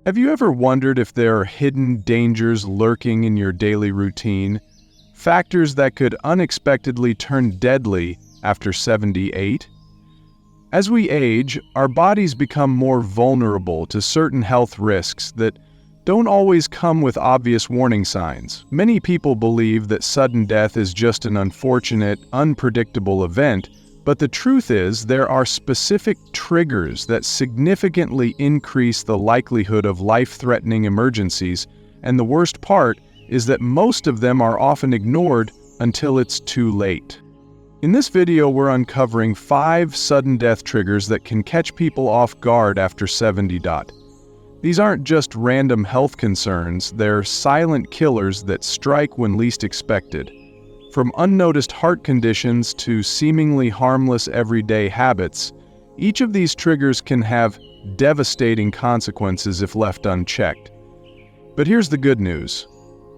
Have you ever wondered if there are hidden dangers lurking in your daily routine? Factors that could unexpectedly turn deadly after 78? As we age, our bodies become more vulnerable to certain health risks that don't always come with obvious warning signs. Many people believe that sudden death is just an unfortunate, unpredictable event, but the truth is there are specific triggers that significantly increase the likelihood of life-threatening emergencies, and the worst part is that most of them are often ignored until it's too late. In this video, we're uncovering 5 sudden death triggers that can catch people off guard after 70. These aren't just random health concerns, they're silent killers that strike when least expected. From unnoticed heart conditions to seemingly harmless everyday habits, each of these triggers can have devastating consequences if left unchecked. But here's the good news.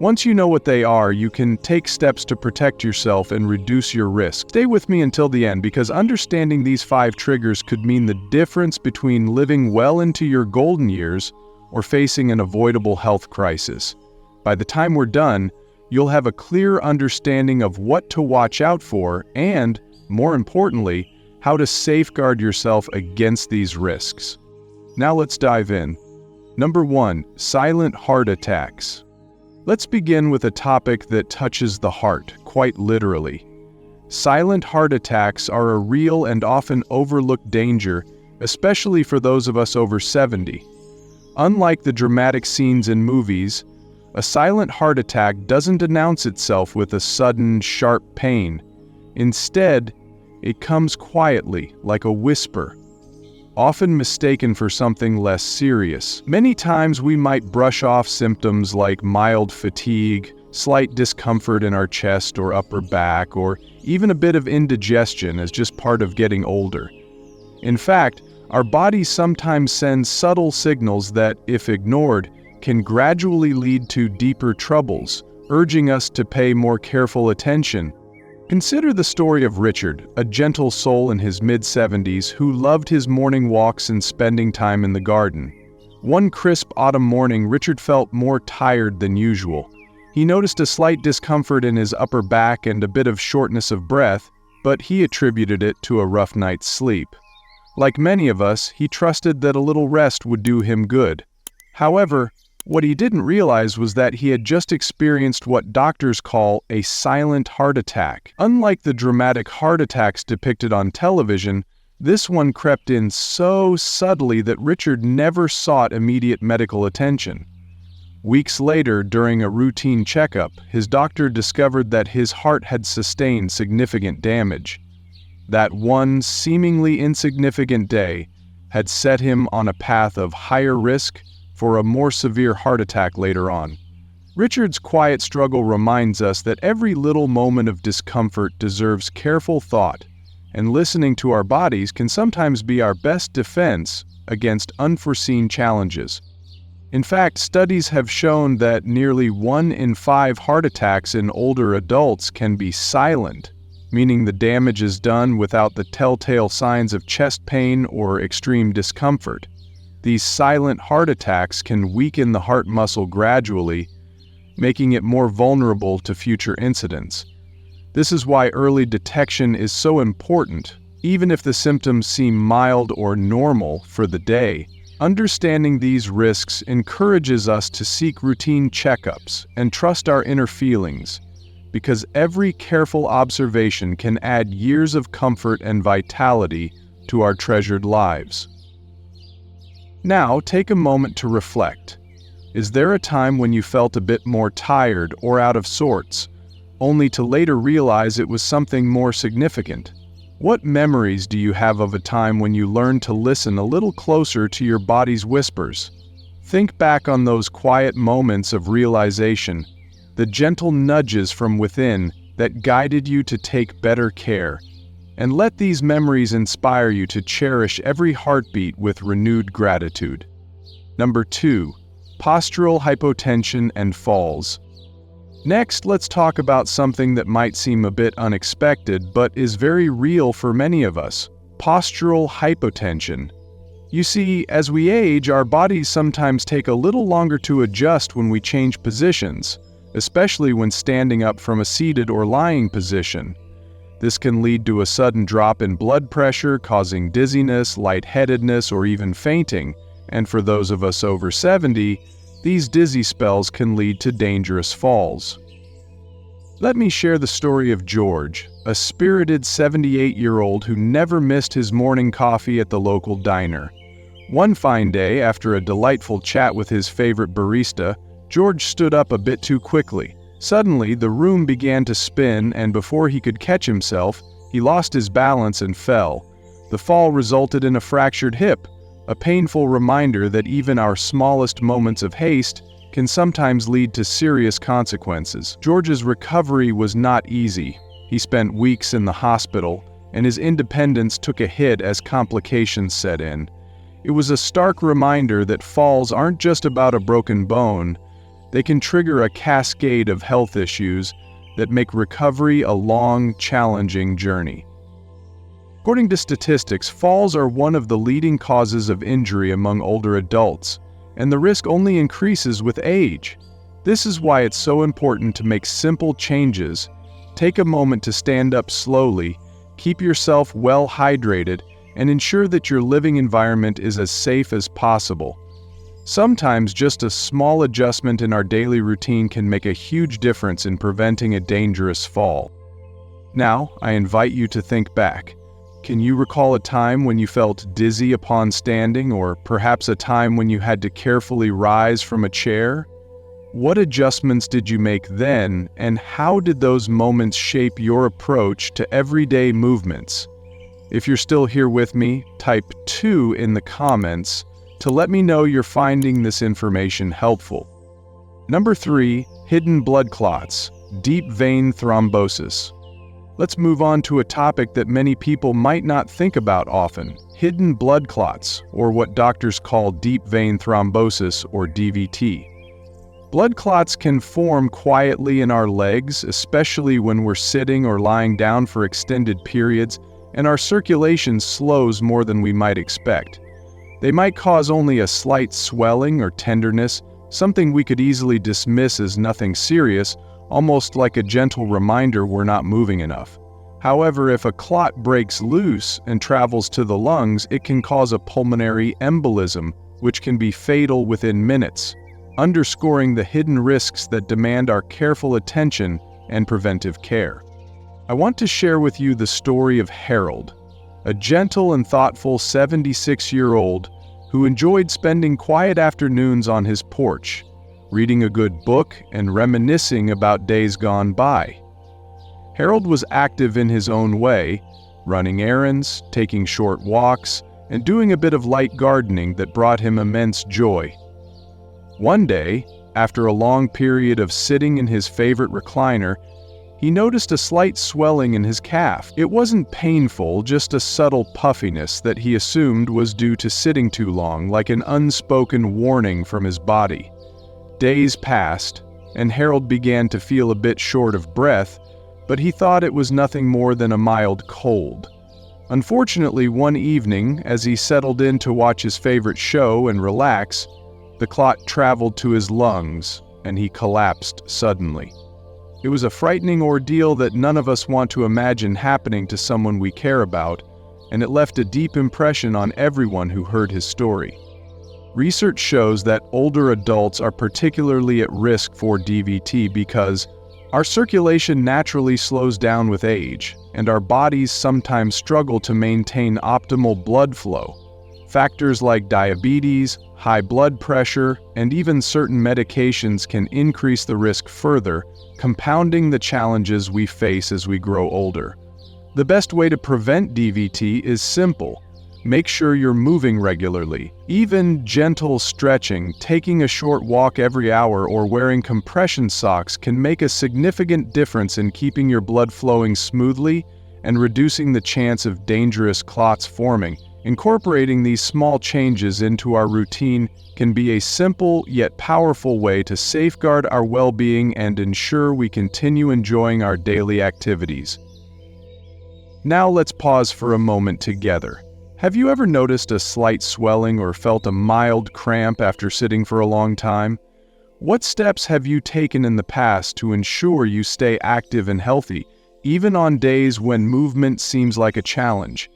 Once you know what they are, you can take steps to protect yourself and reduce your risk. Stay with me until the end, because understanding these 5 triggers could mean the difference between living well into your golden years or facing an avoidable health crisis. By the time we're done, you'll have a clear understanding of what to watch out for and, more importantly, how to safeguard yourself against these risks. Now let's dive in. Number 1. Silent heart attacks. Let's begin with a topic that touches the heart, quite literally. Silent heart attacks are a real and often overlooked danger, especially for those of us over 70. Unlike the dramatic scenes in movies, a silent heart attack doesn't announce itself with a sudden, sharp pain. Instead, it comes quietly, like a whisper, often mistaken for something less serious. Many times we might brush off symptoms like mild fatigue, slight discomfort in our chest or upper back, or even a bit of indigestion as just part of getting older. In fact, our bodies sometimes send subtle signals that, if ignored, can gradually lead to deeper troubles, urging us to pay more careful attention. Consider the story of Richard, a gentle soul in his mid-70s who loved his morning walks and spending time in the garden. One crisp autumn morning, Richard felt more tired than usual. He noticed a slight discomfort in his upper back and a bit of shortness of breath, but he attributed it to a rough night's sleep. Like many of us, he trusted that a little rest would do him good. However, what he didn't realize was that he had just experienced what doctors call a silent heart attack. Unlike the dramatic heart attacks depicted on television, this one crept in so subtly that Richard never sought immediate medical attention. Weeks later, during a routine checkup, his doctor discovered that his heart had sustained significant damage. That one seemingly insignificant day had set him on a path of higher risk for a more severe heart attack later on. Richard's quiet struggle reminds us that every little moment of discomfort deserves careful thought, and listening to our bodies can sometimes be our best defense against unforeseen challenges. In fact, studies have shown that nearly 1 in 5 heart attacks in older adults can be silent, meaning the damage is done without the telltale signs of chest pain or extreme discomfort. These silent heart attacks can weaken the heart muscle gradually, making it more vulnerable to future incidents. This is why early detection is so important, even if the symptoms seem mild or normal for the day. Understanding these risks encourages us to seek routine checkups and trust our inner feelings, because every careful observation can add years of comfort and vitality to our treasured lives. Now, take a moment to reflect. Is there a time when you felt a bit more tired or out of sorts, only to later realize it was something more significant? What memories do you have of a time when you learned to listen a little closer to your body's whispers? Think back on those quiet moments of realization, the gentle nudges from within that guided you to take better care. And let these memories inspire you to cherish every heartbeat with renewed gratitude. Number 2. Postural hypotension and falls. Next, let's talk about something that might seem a bit unexpected but is very real for many of us: postural hypotension. You see, as we age, our bodies sometimes take a little longer to adjust when we change positions, especially when standing up from a seated or lying position. This can lead to a sudden drop in blood pressure, causing dizziness, lightheadedness, or even fainting. And for those of us over 70, these dizzy spells can lead to dangerous falls. Let me share the story of George, a spirited 78-year-old who never missed his morning coffee at the local diner. One fine day, after a delightful chat with his favorite barista, George stood up a bit too quickly. Suddenly, the room began to spin, and before he could catch himself, he lost his balance and fell. The fall resulted in a fractured hip, a painful reminder that even our smallest moments of haste can sometimes lead to serious consequences. George's recovery was not easy. He spent weeks in the hospital, and his independence took a hit as complications set in. It was a stark reminder that falls aren't just about a broken bone. They can trigger a cascade of health issues that make recovery a long, challenging journey. According to statistics, falls are one of the leading causes of injury among older adults, and the risk only increases with age. This is why it's so important to make simple changes. Take a moment to stand up slowly, keep yourself well hydrated, and ensure that your living environment is as safe as possible. Sometimes just a small adjustment in our daily routine can make a huge difference in preventing a dangerous fall. Now, I invite you to think back. Can you recall a time when you felt dizzy upon standing, or perhaps a time when you had to carefully rise from a chair? What adjustments did you make then, and how did those moments shape your approach to everyday movements? If you're still here with me, type 2 in the comments to let me know you're finding this information helpful. Number 3, hidden blood clots, deep vein thrombosis. Let's move on to a topic that many people might not think about often, hidden blood clots, or what doctors call deep vein thrombosis, or DVT. Blood clots can form quietly in our legs, especially when we're sitting or lying down for extended periods, and our circulation slows more than we might expect. They might cause only a slight swelling or tenderness, something we could easily dismiss as nothing serious, almost like a gentle reminder we're not moving enough. However, if a clot breaks loose and travels to the lungs, it can cause a pulmonary embolism, which can be fatal within minutes, underscoring the hidden risks that demand our careful attention and preventive care. I want to share with you the story of Harold, a gentle and thoughtful 76-year-old who enjoyed spending quiet afternoons on his porch, reading a good book and reminiscing about days gone by. Harold was active in his own way, running errands, taking short walks, and doing a bit of light gardening that brought him immense joy. One day, after a long period of sitting in his favorite recliner, he noticed a slight swelling in his calf. It wasn't painful, just a subtle puffiness that he assumed was due to sitting too long, like an unspoken warning from his body. Days passed, and Harold began to feel a bit short of breath, but he thought it was nothing more than a mild cold. Unfortunately, one evening, as he settled in to watch his favorite show and relax, the clot traveled to his lungs, and he collapsed suddenly. It was a frightening ordeal that none of us want to imagine happening to someone we care about, and it left a deep impression on everyone who heard his story. Research shows that older adults are particularly at risk for DVT because our circulation naturally slows down with age, and our bodies sometimes struggle to maintain optimal blood flow. Factors like diabetes, high blood pressure, and even certain medications can increase the risk further, compounding the challenges we face as we grow older. The best way to prevent DVT is simple. Make sure you're moving regularly. Even gentle stretching, taking a short walk every hour, or wearing compression socks can make a significant difference in keeping your blood flowing smoothly and reducing the chance of dangerous clots forming. Incorporating these small changes into our routine can be a simple yet powerful way to safeguard our well-being and ensure we continue enjoying our daily activities. Now let's pause for a moment together. Have you ever noticed a slight swelling or felt a mild cramp after sitting for a long time? What steps have you taken in the past to ensure you stay active and healthy, even on days when movement seems like a challenge?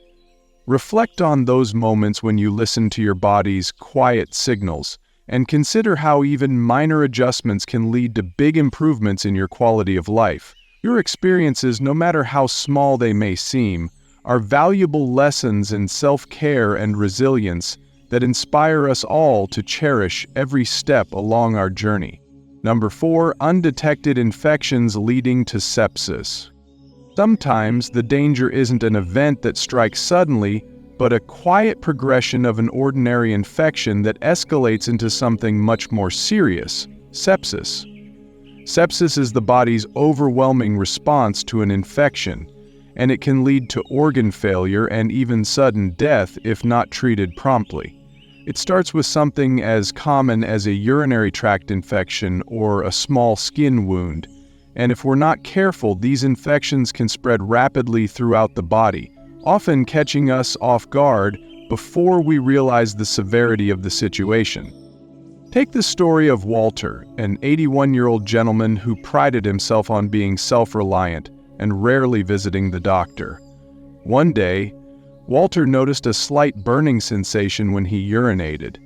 Reflect on those moments when you listen to your body's quiet signals, and consider how even minor adjustments can lead to big improvements in your quality of life. Your experiences, no matter how small they may seem, are valuable lessons in self-care and resilience that inspire us all to cherish every step along our journey. Number 4, undetected infections leading to sepsis. Sometimes the danger isn't an event that strikes suddenly, but a quiet progression of an ordinary infection that escalates into something much more serious: sepsis. Sepsis is the body's overwhelming response to an infection, and it can lead to organ failure and even sudden death if not treated promptly. It starts with something as common as a urinary tract infection or a small skin wound, and if we're not careful, these infections can spread rapidly throughout the body, often catching us off guard before we realize the severity of the situation. Take the story of Walter, an 81-year-old gentleman who prided himself on being self-reliant and rarely visiting the doctor. One day, Walter noticed a slight burning sensation when he urinated.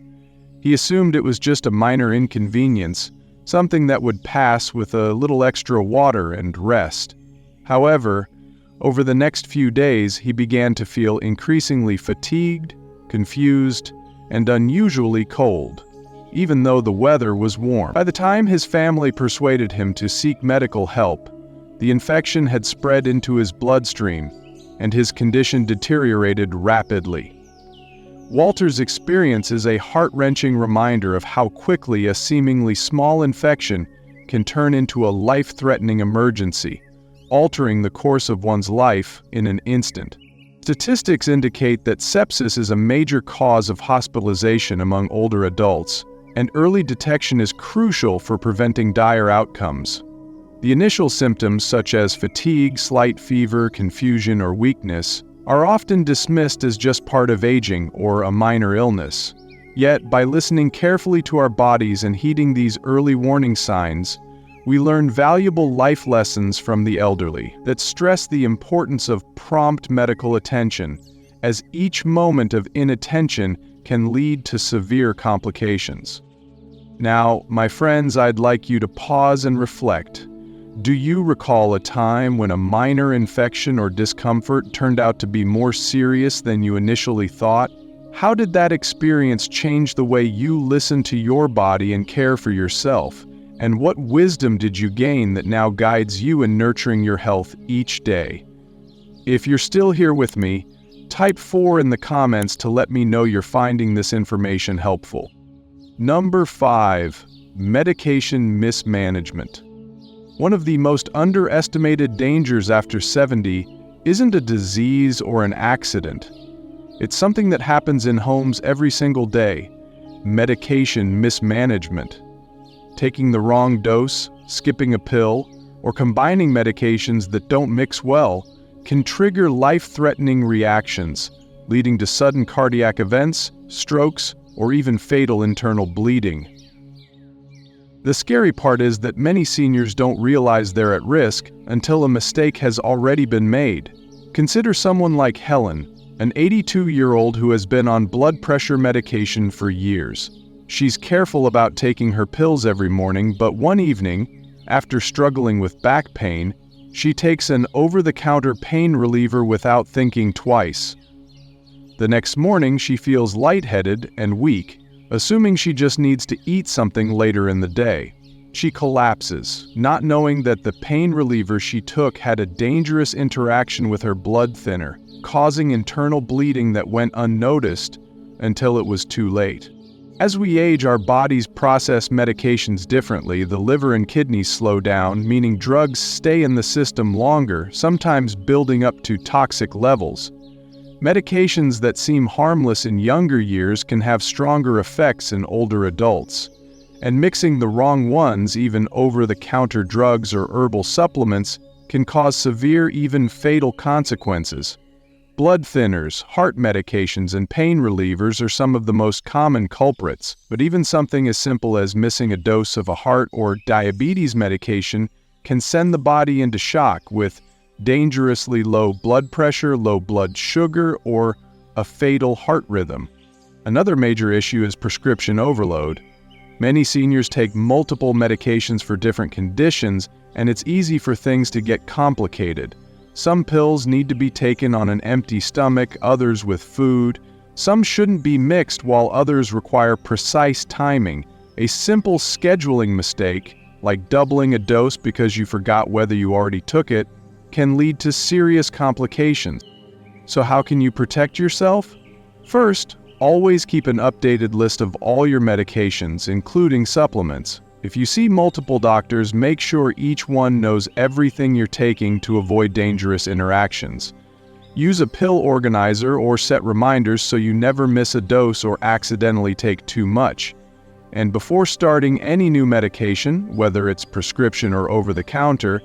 He assumed it was just a minor inconvenience, something that would pass with a little extra water and rest. However, over the next few days, he began to feel increasingly fatigued, confused, and unusually cold, even though the weather was warm. By the time his family persuaded him to seek medical help, the infection had spread into his bloodstream, and his condition deteriorated rapidly. Walter's experience is a heart-wrenching reminder of how quickly a seemingly small infection can turn into a life-threatening emergency, altering the course of one's life in an instant. Statistics indicate that sepsis is a major cause of hospitalization among older adults, and early detection is crucial for preventing dire outcomes. The initial symptoms, such as fatigue, slight fever, confusion, or weakness, are often dismissed as just part of aging or a minor illness. Yet, by listening carefully to our bodies and heeding these early warning signs, we learn valuable life lessons from the elderly that stress the importance of prompt medical attention, as each moment of inattention can lead to severe complications. Now, my friends, I'd like you to pause and reflect. Do you recall a time when a minor infection or discomfort turned out to be more serious than you initially thought? How did that experience change the way you listen to your body and care for yourself? And what wisdom did you gain that now guides you in nurturing your health each day? If you're still here with me, type 4 in the comments to let me know you're finding this information helpful. Number 5, medication mismanagement. One of the most underestimated dangers after 70 isn't a disease or an accident. It's something that happens in homes every single day: medication mismanagement. Taking the wrong dose, skipping a pill, or combining medications that don't mix well can trigger life-threatening reactions, leading to sudden cardiac events, strokes, or even fatal internal bleeding. The scary part is that many seniors don't realize they're at risk until a mistake has already been made. Consider someone like Helen, an 82-year-old who has been on blood pressure medication for years. She's careful about taking her pills every morning, but one evening, after struggling with back pain, she takes an over-the-counter pain reliever without thinking twice. The next morning, she feels lightheaded and weak, assuming she just needs to eat something later in the day. She collapses, not knowing that the pain reliever she took had a dangerous interaction with her blood thinner, causing internal bleeding that went unnoticed until it was too late. As we age, our bodies process medications differently. The liver and kidneys slow down, meaning drugs stay in the system longer, sometimes building up to toxic levels. Medications that seem harmless in younger years can have stronger effects in older adults. And mixing the wrong ones, even over-the-counter drugs or herbal supplements, can cause severe, even fatal consequences. Blood thinners, heart medications, and pain relievers are some of the most common culprits, but even something as simple as missing a dose of a heart or diabetes medication can send the body into shock with dangerously low blood pressure, low blood sugar, or a fatal heart rhythm. Another major issue is prescription overload. Many seniors take multiple medications for different conditions, and it's easy for things to get complicated. Some pills need to be taken on an empty stomach, others with food. Some shouldn't be mixed, while others require precise timing. A simple scheduling mistake, like doubling a dose because you forgot whether you already took it, can lead to serious complications. So how can you protect yourself? First, always keep an updated list of all your medications, including supplements. If you see multiple doctors, make sure each one knows everything you're taking to avoid dangerous interactions. Use a pill organizer or set reminders so you never miss a dose or accidentally take too much. And before starting any new medication, whether it's prescription or over-the-counter,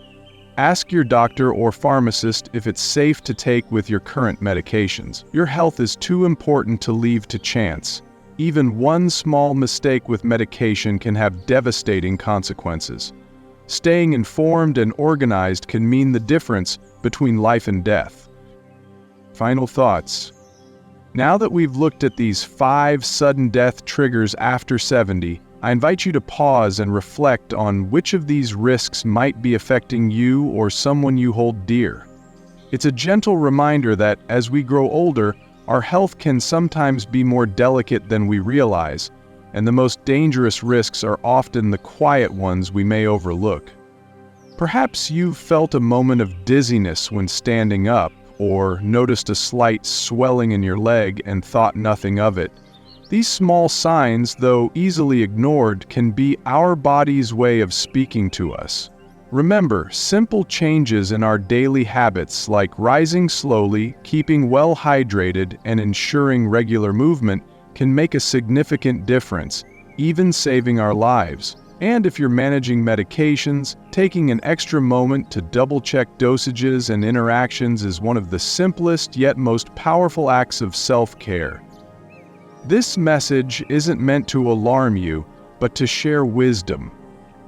ask your doctor or pharmacist if it's safe to take with your current medications. Your health is too important to leave to chance. Even one small mistake with medication can have devastating consequences. Staying informed and organized can mean the difference between life and death. Final thoughts. Now that we've looked at these 5 sudden death triggers after 70, I invite you to pause and reflect on which of these risks might be affecting you or someone you hold dear. It's a gentle reminder that as we grow older, our health can sometimes be more delicate than we realize, and the most dangerous risks are often the quiet ones we may overlook. Perhaps you've felt a moment of dizziness when standing up, or noticed a slight swelling in your leg and thought nothing of it. These small signs, though easily ignored, can be our body's way of speaking to us. Remember, simple changes in our daily habits like rising slowly, keeping well hydrated, and ensuring regular movement can make a significant difference, even saving our lives. And if you're managing medications, taking an extra moment to double-check dosages and interactions is one of the simplest yet most powerful acts of self-care. This message isn't meant to alarm you, but to share wisdom.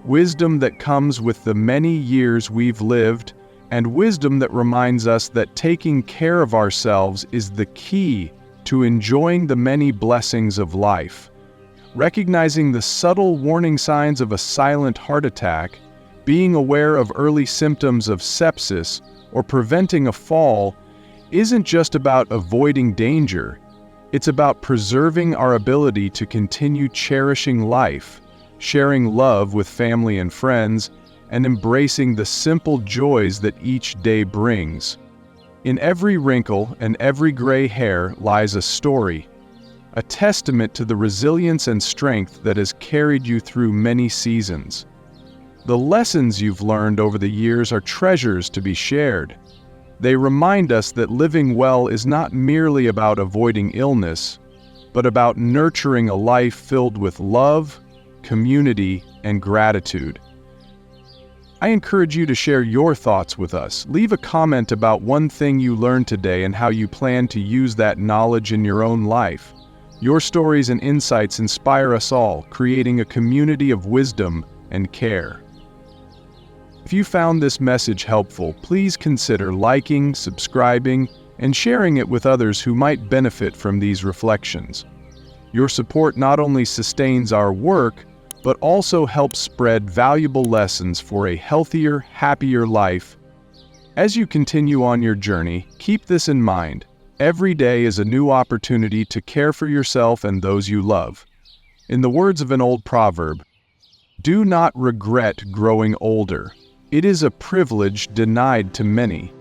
Wisdom that comes with the many years we've lived, and wisdom that reminds us that taking care of ourselves is the key to enjoying the many blessings of life. Recognizing the subtle warning signs of a silent heart attack, being aware of early symptoms of sepsis, or preventing a fall isn't just about avoiding danger. It's about preserving our ability to continue cherishing life, sharing love with family and friends, and embracing the simple joys that each day brings. In every wrinkle and every gray hair lies a story, a testament to the resilience and strength that has carried you through many seasons. The lessons you've learned over the years are treasures to be shared. They remind us that living well is not merely about avoiding illness, but about nurturing a life filled with love, community, and gratitude. I encourage you to share your thoughts with us. Leave a comment about one thing you learned today and how you plan to use that knowledge in your own life. Your stories and insights inspire us all, creating a community of wisdom and care. If you found this message helpful, please consider liking, subscribing, and sharing it with others who might benefit from these reflections. Your support not only sustains our work, but also helps spread valuable lessons for a healthier, happier life. As you continue on your journey, keep this in mind. Every day is a new opportunity to care for yourself and those you love. In the words of an old proverb, "Do not regret growing older. It is a privilege denied to many."